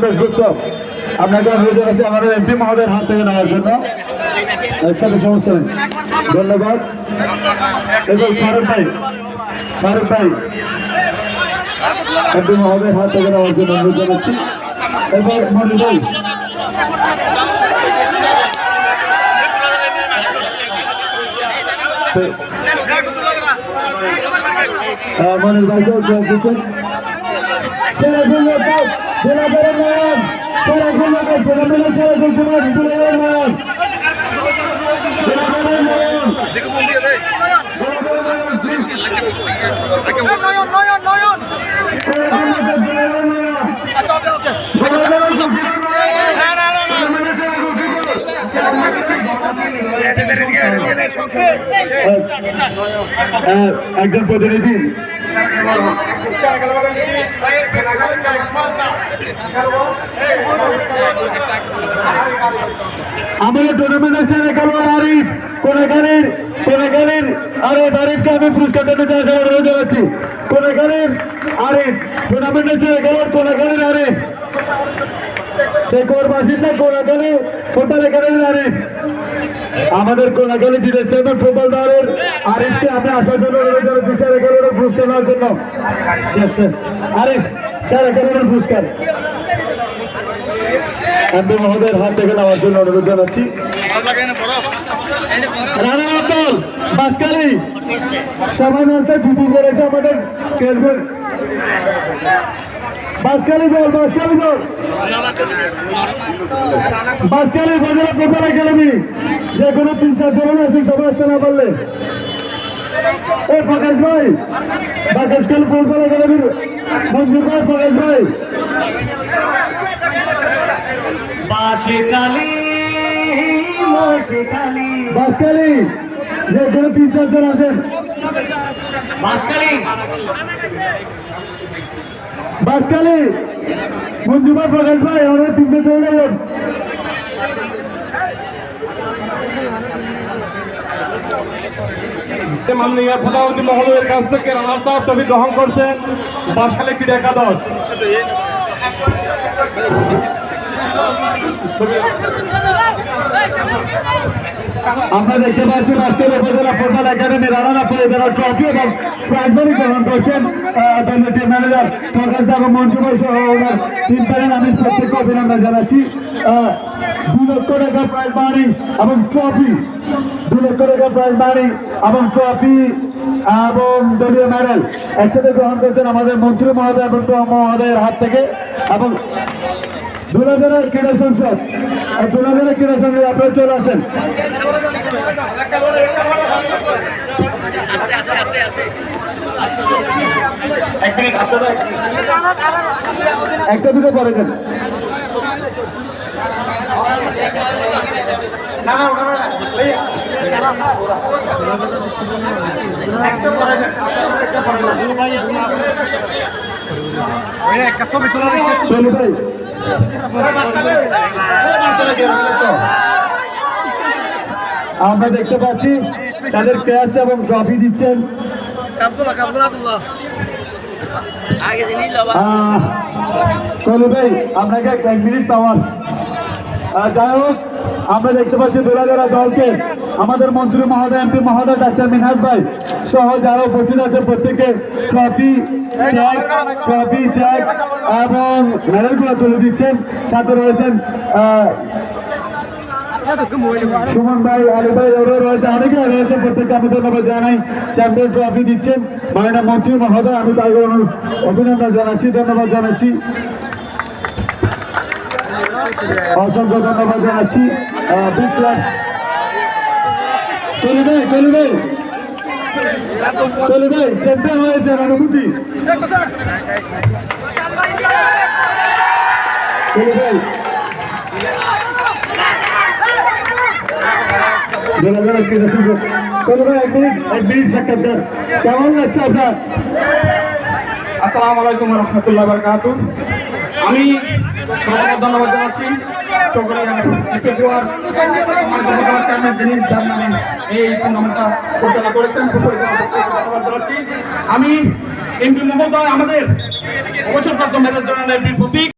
দাসগুপ্ত আপনাকে অনুরোধ জানাচ্ছি আমাদের এমপি মহোদয়ের হাত থেকে নেওয়ার জন্য। একসাথে সমস্যা নেই, ধন্যবাদ। এবং ফারুক ভাই এমপি মহোদয়ের হাত থেকে নেওয়ার জন্য অনুরোধ জানাচ্ছি। এবার মনির ভাই মনির ভাইকেও দিচ্ছেন। একজন প্রতিনিধি আমাদের টুর্নামেন্টের সেরা খেলোয়াড় আরিফ কোনাখালীর আরিফকে আমি পুরস্কারটা দিতে আসার অনুরোধ জানাচ্ছি। কোনাখালীর আরিফ টুর্নামেন্টের সেরা খেলোয়াড় কোনাখালীর আরিফ, শেখর বাসিন্দা কোনাখালী ফুটবল আরিফ। আমাদের কোনাখালী জিতের চেয়ারম্যান ফুটবল দলের আরিফকে আমি আসার জন্য অনুরোধ জানাচ্ছি সেরা খেলোয়াড়ের পুরস্কার নেওয়ার জন্য। আরিফ সেরা খেলোয়াড়ের পুরস্কার এমপি মহোদয়ের হাত থেকে নেওয়ার জন্য অনুরোধ জানাচ্ছি। রানা আব্দুল বাসকালী সবাই মিলতে ডিউটি করেছে আমাদের বাসকালী বাজার ফুটবল একাডেমি, যে কোনো 3-4 জন আছে সবাই আসতে না পারলে প্রকাশ ভাই বাসকালী ফুটবল একাডেমির মঞ্জুর ভাই, প্রকাশ ভাই বাসকালী, যে কোনো 3-4 জন আছেন বাসকালী মঞ্জুর ভাই, প্রকাশ ভাই আমরা 3 চলে গেলেন। মাননীয় প্রধানমন্ত্রী মহোদয়ের কাছ থেকে রানার্স আপ ট্রফি গ্রহণ করছেন বাসকালী ক্রীড়া একাদশ। আমরা দেখতে পাচ্ছি বাসকালী উপজেলা ফুটবল একাডেমি রানার আপ যারা ট্রফি এবং প্রাইজ মানি গ্রহণ করছেন টিম ম্যানেজার প্রকাশ দা এবং মঞ্জু ভাই সহ ওনার টিম প্যানেল, আমি প্রত্যেককে অভিনন্দন জানাচ্ছি। 2 লক্ষ টাকা প্রাইজ মানি এবং ট্রফি, 2 লক্ষ টাকা প্রাইজ মানি এবং ট্রফি এবং দলীয় মেডেল একসাথে গ্রহণ করছেন আমাদের মন্ত্রী মহোদয় এবং মহোদয়ের হাত থেকে। এবং দুলাধরের ক্রীড়া সংসদ আপনারা চলে আসেন। একটা দুটো পরে দেন। আমরা দেখতে পাচ্ছি তাদের ক্যাশ এবং ট্রফি দিচ্ছেন। চলু ভাই আপনাকে 1 মিনিট পাওয়ার। যাই হোক আমরা দেখতে পাচ্ছি দোলাগড়া দলকে আমাদের মন্ত্রী মহোদয় এমপি মহোদয় ডাক্তার মিনহাজ ভাই সহ যারা উপস্থিত আছে প্রত্যেকে ট্রফি চেক এবং মেডেলগুলো তুলে দিচ্ছেন। সাথে রয়েছেন সুমন ভাই, আলী ভাই, ওরা রয়েছে, অনেকে রয়েছে, প্রত্যেককে আমি ধন্যবাদ জানাই। চ্যাম্পিয়ন ট্রফি দিচ্ছেন মাননীয় মন্ত্রী মহোদয়, আমি তাকে অভিনন্দন জানাচ্ছি, ধন্যবাদ জানাচ্ছি, অসংখ্য ধন্যবাদ জানাচ্ছি। চলি ভাই চ্যাম্পিয়ন হয়েছে অনুভূতি কেমন লাগছে আপনার? আসসালামু আলাইকুম রহমতুল্লাহ বারাকাতুহু। আমি ধন্যবাদ জানাচ্ছি যিনি এই টুর্নামেন্টটা পরিচালনা করেছেন। ধন্যবাদ জানাচ্ছি। আমি এমপি মহোদয় আমাদের অবসরপ্রাপ্ত মেজর জেনারেল প্রতীক